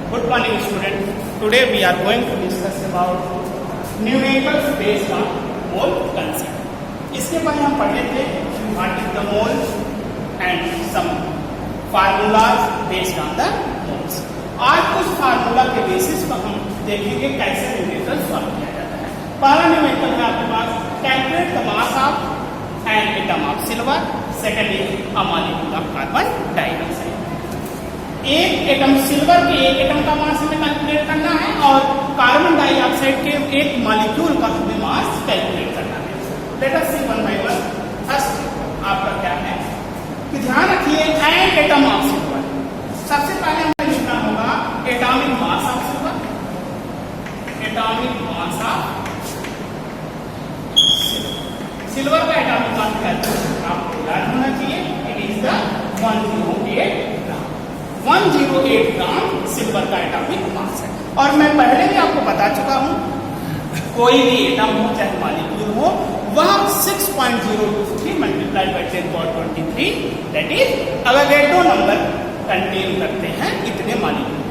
Good morning, student. Today we are going to discuss about numericals based on mole concept. इसके पहले हम पढ़े थे what is the mole and some formulas based on the moles. आज उस formula के basis पर हम देखेंगे कैसे न्यूमेरिकल सॉल्व किया जाता है. पहला न्यूमेरिकल है आपके पास calculate the mass of an atom of silver. Second is a molecule of carbon dioxide. एक एटम सिल्वर के एक एटम का मास हमें कैलकुलेट करना है और कार्बन डाइऑक्साइड के एक मॉलिक्यूल का हमें मास कैलकुलेट करना है. Let us see one by one. First आपका क्या है कि ध्यान रखिए एन एटम ऑफ सिल्वर. सबसे पहले हमें लिखना होगा atomic mass of silver. Atomic mass of silver का एटॉमिक मास क्या है आपको याद होना चाहिए. It is the 108 gram. 108 gram silver का एटॉमिक मास है. और मैं पहले भी आपको बता चुका हूं कोई भी एटम हो चाहे मॉलिक्यूल हो वह 6.023 multiplied by 10^23 that is Avogadro number contain करते हैं इतने मॉलिक्यूल.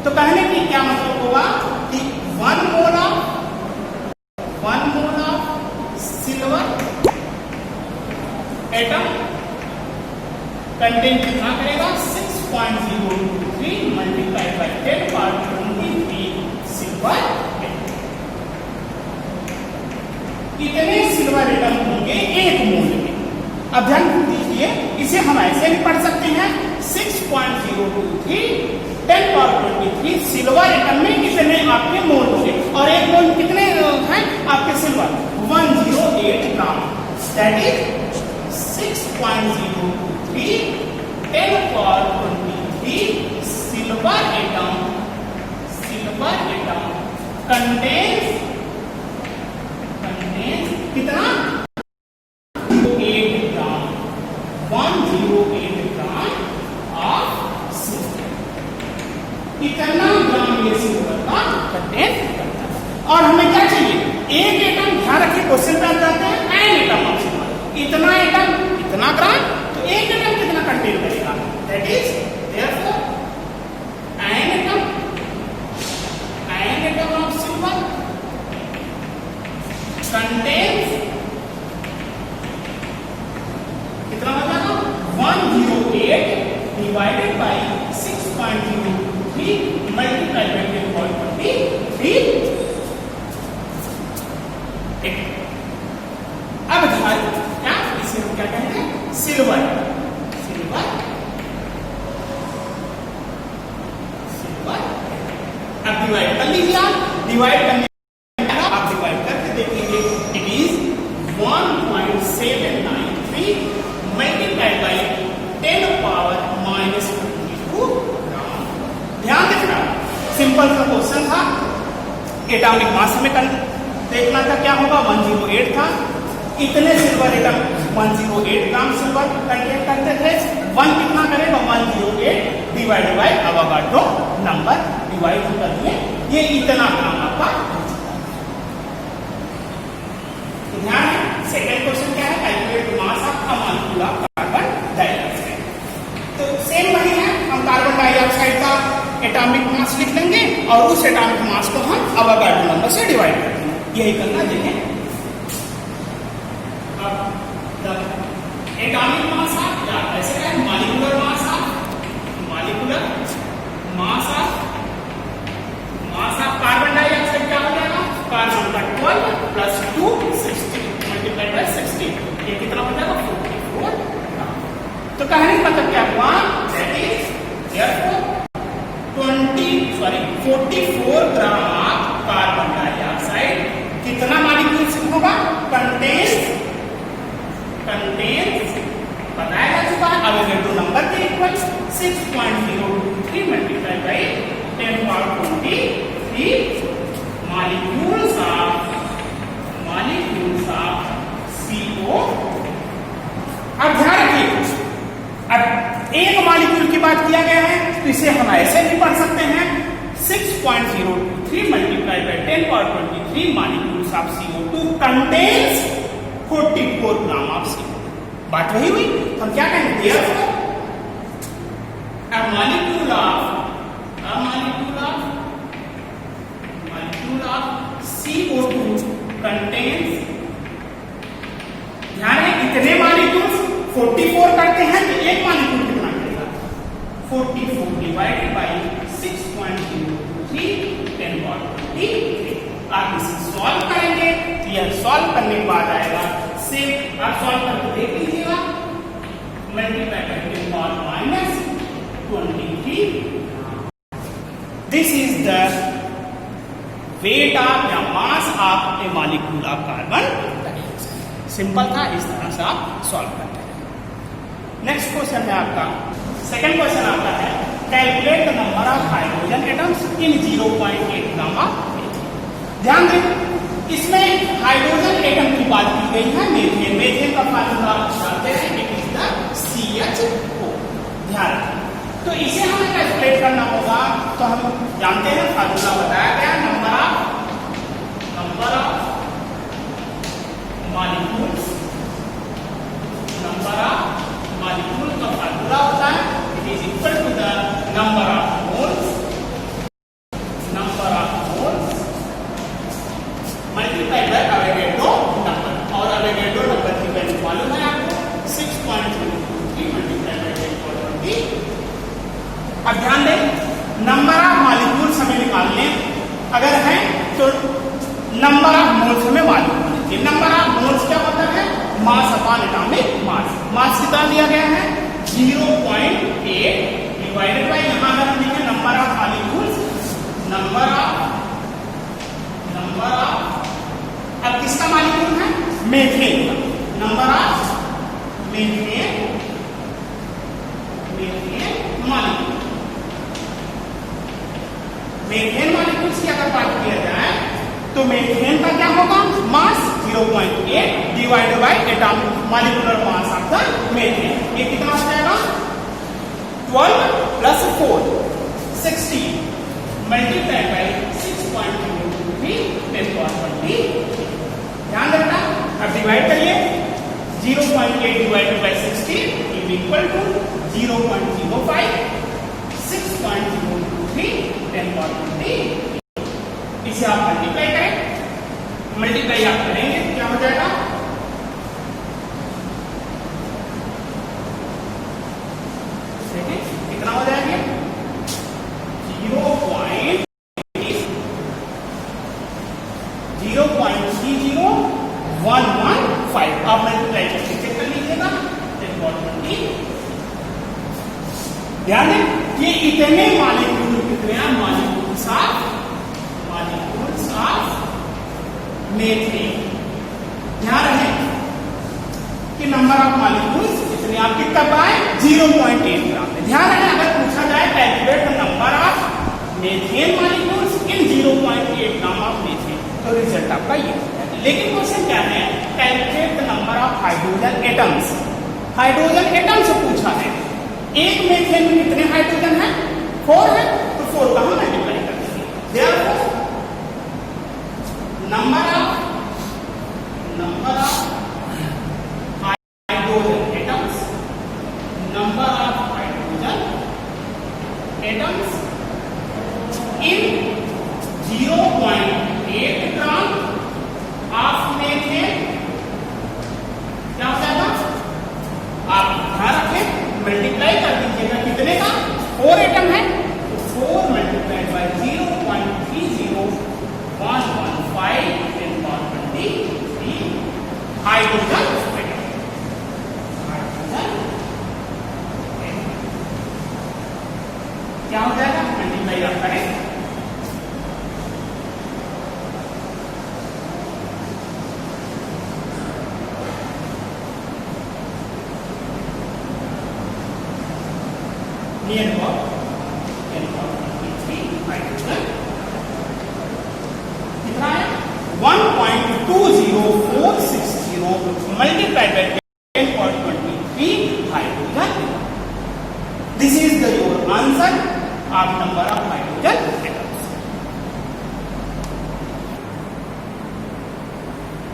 तो कहने की क्या मतलब होगा कि 1 mole of silver atom contain कितना करेगा 6.023 मल्टीप्लाइड बाय 10^23 सिल्वर एटम. कितने सिल्वर एटम होंगे एक मोल में. अब ध्यान दीजिए इसे हम ऐसे भी पढ़ सकते हैं 6.023 10^23 सिल्वर एटम में कितने आपके मोल होंगे और एक मोल कितने हैं आपके silver 108 gram. That is 6.023 10^23 silver atom contains कितना 108 ग्राम ऑफ सिल्वर. इतना ग्राम ये सिल्वर का कंटेन करता है. और हमें क्या चाहिए एक एटम. ध्यान रखिए क्वेश्चन पे जाते हैं एन एटम ऑफ सिल्वर. इतना एटम इतना ग्राम तो एक एटम कितना कंटेन करेगा. That is therefore N atom of silver contains कितना हो जाएगा 108 डिवाइडेड बाय 6.023 मल्टीप्लाइड बाय 10^23. अब ध्यान क्या इसे हम क्या कहेंगे सिल्वर. अब डिवाइड कर लीजिए. आप डिवाइड करने आप डिवाइड करके देखेंगे इट इज 1.793 मल्टीप्लाइड बाय 10^-22 ग्राम. ध्यान देखना सिंपल सा क्वेश्चन था. एटॉमिक मास में देखना था क्या होगा 108 था. इतने सिल्वर एटम 108 ग्राम सिल्वर कंटेन करते थे. 1 कितना करेगा 108 divided by Avogadro number divide कर दिए. ये इतना ग्राम आपका. तो ध्यान है सेकंड क्वेश्चन क्या है calculate mass of a molecule of carbon dioxide. तो सेम वही है. हम कार्बन डाइऑक्साइड का एटॉमिक मास लिख लेंगे और उस एटॉमिक मास को हम अवोगाड्रो नंबर से डिवाइड कर देंगे. यही करना. देखें अब एटॉमिक मास ऑफ या ऐसे है molecular mass of carbon dioxide क्या हो जाएगा कार्बन का 12 प्लस 2 16 मल्टीप्लाइड बाय 16. ये कितना हो जाएगा 44 ग्राम. तो कहने का मतलब क्या हुआ that is therefore 44 gram carbon dioxide कितना मॉलिक्यूल होगा कंटेन्स बताया जा चुका है अवोगाड्रो नंबर के equal 6.023 multiplied by 10^23 molecules of CO. अब ध्यान रखिए अब एक मॉलिक्यूल की बात किया गया है तो इसे हम ऐसे भी पढ़ सकते हैं 6.023 multiplied by 10^23 molecules of CO2 contains 44 gram of CO. बात वही हुई. हम क्या कहेंगे a molecule of कंटेन्स, ध्यान है इतने मॉलिक्यूल्स 44 करते हैं तो एक मॉलिक्यूल कितना करेगा 44 डिवाइडेड बाई 6.023 10^23। आप इसे सॉल्व करेंगे तो यह सॉल्व करने के बाद आएगा सिर्फ आप सॉल्व करके देख लीजिएगा मल्टीप्लाई करके -23। This is the weight of या mass of a molecule of carbon. Simple था, इस तरह से आप सॉल्व करते हैं। नेक्स्ट क्वेश्चन है आपका, सेकंड क्वेश्चन आपका है calculate the number of hydrogen atoms in 0.8 gamma. ध्यान दें इसमें हाइड्रोजन एटम की बात की गई है, मेथेन। मेथेन का फार्मूला आप जानते हैं, इट इज द CH4। ध्यान रखें, तो इसे हमें कैलकुलेट करना होगा, तो हम जानते हैं फार्मूला बताया गया number of molecules. Number of molecule का फार्मूला होता है it is equal to the number of moles multiplied by Avogadro number. और एवोगैड्रो नंबर की वैल्यू मालूम है आपको 6.023 मल्टीप्लाइड बाय 10^20। अब ध्यान दें नंबर ऑफ मॉलिक्यूल्स हमें निकालने अगर है तो नंबर ऑफ मोल्स हमें मालूम है। नंबर ऑफ मोल्स क्या होता है मास अपॉन एटॉमिक मास। मास कितना दिया गया है 0.8 डिवाइडेड बाय यहां अगर हम लिखें number of molecules number of अब किसका मॉलिक्यूल है मेथेन का। Number of methane molecule. Methane molecules की अगर बात किया जाए तो मेथेन का क्या होगा मास 0.8 divided bye atomic molecular mass of the methane. ये कितना हो जाएगा 12 + 4 16 मल्टीप्लाइड बाय 6.023 10^20। ध्यान रखना, अब डिवाइड करिए 0.8 divided by 16 is equal to 0.05 6.023 10^20। इसे आप मल्टीप्लाई करें, मल्टीप्लाई आप करेंगे क्या हो जाएगा कितना हो जाएगा 0.3015 आप मल्टीप्लाई करके चेक कर लीजिएगा 10^20। ध्यान दें ये इतने मॉलिक्यूल कितने हैं मॉलिक्यूल्स ऑफ मेथेन। ध्यान रहे कि नंबर ऑफ मॉलिक्यूल्स इतने आप कितना पाए 0.8 ग्राम में। ध्यान रहे अगर पूछा जाए calculate the number of methane molecules in 0.8 gram of methane तो रिजल्ट आपका ये। लेकिन क्वेश्चन क्या है calculate the number of hydrogen atoms. Hydrogen atom से पूछा है एक मेथेन में कितने हाइड्रोजन है 4 है तो 4 का हम मल्टीप्लाई कर देंगे। Therefore number of hydrogen atoms in 0.8 gram of methane क्या हो जाएगा आप ध्यान रखें मल्टीप्लाई कर दीजिएगा कितने का 4 एटम है तो 4 मल्टीप्लाइड बाय 0.30115 10^20 हाइड्रोजन क्या हो जाएगा मल्टीप्लाई आप करें नियर अबाउट 10^23 हाइड्रोजन कितना है 1.20460 multiplied by 10^23 hydrogen. This is the your answer of number of hydrogen atoms.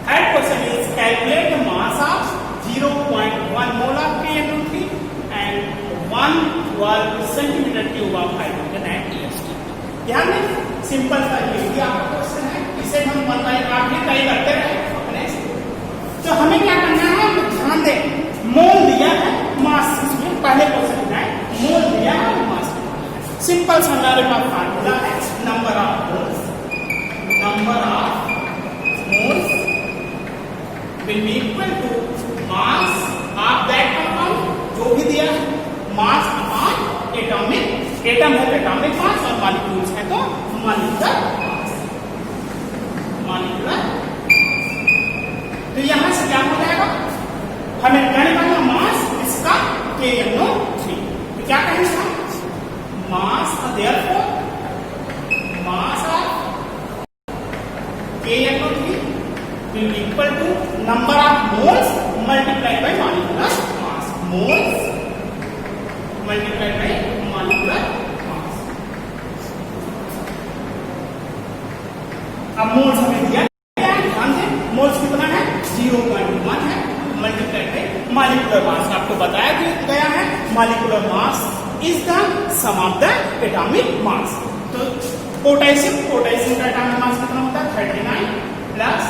Third question is calculate the mass of 0.1 mole of KN2 and 112 centimetre cube of hydrogen at TS2। ध्यान दें simple सा ये भी आपका question है, इसे हम 1/8 ही तय करते रहे तो हमें क्या करना है, ध्यान दें, मोल दिया है, मास इसमें पहले क्वेश्चन है, मोल दिया है, मास सिंपल सा हमारे पास फार्मूला है, number of moles will be equal to mass of that compound, जो भी दिया है, मास अपॉन एटॉमिक, एटम है तो एटॉमिक मास और मॉलिक्यूल्स है तो मॉलिक्यूलर मास। तो यहां से क्या हो जाएगा, हमें कहने वाला मास इसका KNO3, तो क्या कहेंगे, मास therefore mass of KNO3 will be equal to number of moles multiplied by molecular mass, moles multiplied by molecular mass। अब मोल्स हमें दिया है, ध्यान दें, मोल्स कितना है 0.1 है, मल्टीप्लाइड बाय मॉलिक्यूलर मास। आपको बताया गया है molecular mass is the sum of the atomic mass. तो पोटेशियम का एटॉमिक मास कितना होता है 39 plus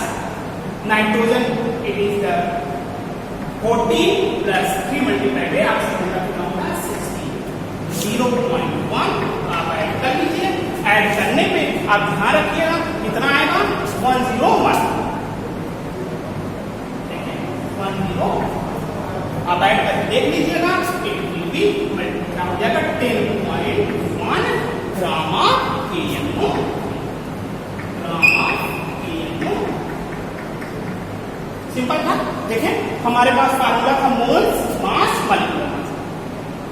nitrogen it is the 14 plus 3 multiplied by oxygen का कितना होता है 16, 0.1 आप ऐड कर लीजिए। ऐड करने पे आप ध्यान रखिएगा कितना आएगा 101, 101 आप ऐड करके देख लीजिएगा, इट विल बी क्या हो जाएगा 10.1 ग्राम ऑफ KNO। सिंपल था। देखें हमारे पास फार्मूला था मोल्स, मास, मॉलिक्यूलर मास।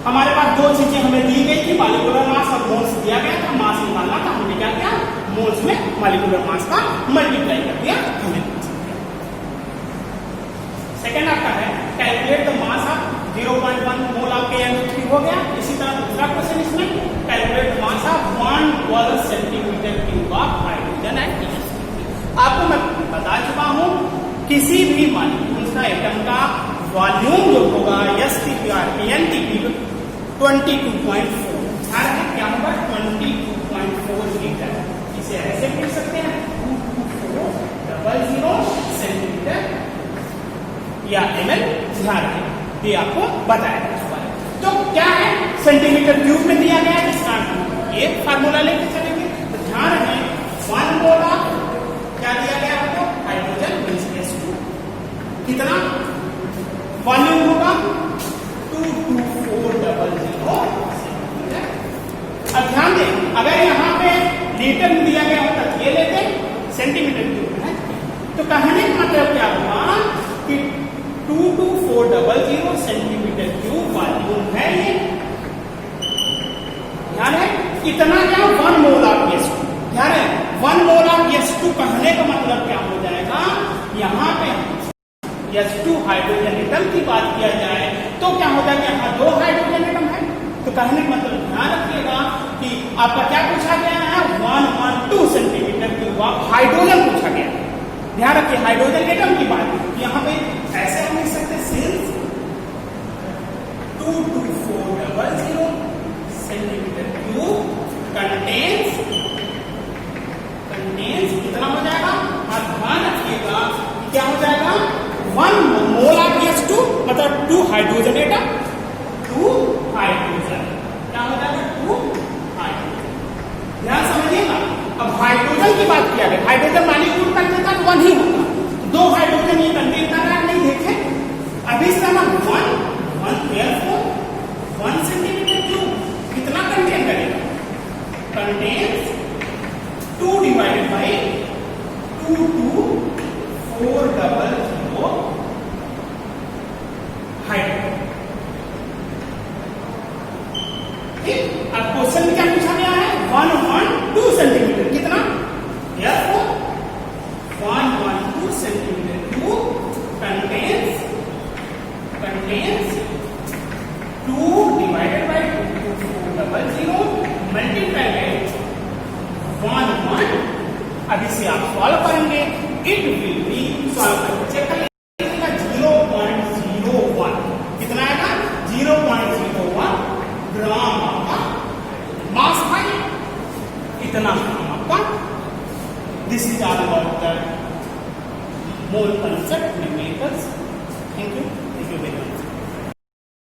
हमारे पास दो चीजें हमें दी गई थी, मॉलिक्यूलर मास और मोल्स दिया गया था, मास निकालना था, हमने क्या किया मोल्स में मॉलिक्यूलर मास का मल्टीप्लाई कर दिया हमें। सेकेंड आपका है calculate the mass of 0.1 mole of KNO3 हो गया। इसी तरह दूसरा क्वेश्चन इसमें calculate mass of 1 centimetre cube of hydrogen and helium. आपको मैं बता चुका हूं किसी भी मॉलिक्यूल्स का एटम का वॉल्यूम जो होगा STPR/NTP 22.4, क्या होगा 22.4 लीटर। इसे ऐसे लिख सकते हैं 22400 सेंटीमीटर या ml, ध्यान रखें ये आपको बताया। तो क्या है सेंटीमीटर क्यूब में दिया गया है, इसका ये फार्मूला लेके चलेंगे। तो ध्यान रखें 1 मोल ऑफ क्या दिया गया आपको हाइड्रोजन H2, कितना वॉल्यूम होगा 22400 सेंटीमीटर। अब ध्यान दें अगर यहाँ पे लीटर में दिया गया होता ये लेते सेंटीमीटर क्यूब है, तो कहने का मतलब क्या हुआ कि 22400 सेंटीमीटर क्यूब वॉल्यूम है ये। ध्यान है इतना क्या 1 मोल ऑफ H2, ध्यान है 1 मोल ऑफ H2 कहने का मतलब क्या हो जाएगा, यहाँ पे H2 हाइड्रोजन एटम की बात किया जाए तो क्या होता है कि यहाँ 2 हाइड्रोजन एटम है। तो कहने का मतलब ध्यान रखिएगा कि आपका क्या पूछा गया है 112 सेंटीमीटर क्यूब ऑफ हाइड्रोजन पूछा गया। ध्यान रखिए हाइड्रोजन एटम की बात, यहाँ पे ऐसे हम लिख सकते सिंस 22400 सेंटीमीटर क्यूब कंटेन्स कितना हो जाएगा, आप ध्यान रखिएगा क्या हो जाएगा 1 मोल ऑफ H2 मतलब 2 हाइड्रोजन एटम, 2 हाइड्रोजन क्या हो जाएगा 2 हाइड्रोजन। ध्यान समझिएगा अब हाइड्रोजन की बात किया गया, हाइड्रोजन मॉलिक्यूल का कितना 1 ही होगा, 2 हाइड्रोजन ये कंटेन कर रहा है नहीं देखे अभी इसका ना 1 सेंटीमीटर क्यूब कितना कंटेन करेगा, कंटेन्स 2 डिवाइडेड बाई 22400 हाइड्रोजन। ठीक, अब क्वेश्चन में क्या पूछा गया है 112 सेंटीमीटर कितना, 112 centimetre cube contains 2 divided by 22400 multiply by 1 अब इसे आप सॉल्व करेंगे इट विल बी सॉल्व करके चेक कर लीजिएगा 0.01 कितना आएगा 0.01 ग्राम आपका मास है, इतना ग्राम आपका। This is all about the mole concept, numericals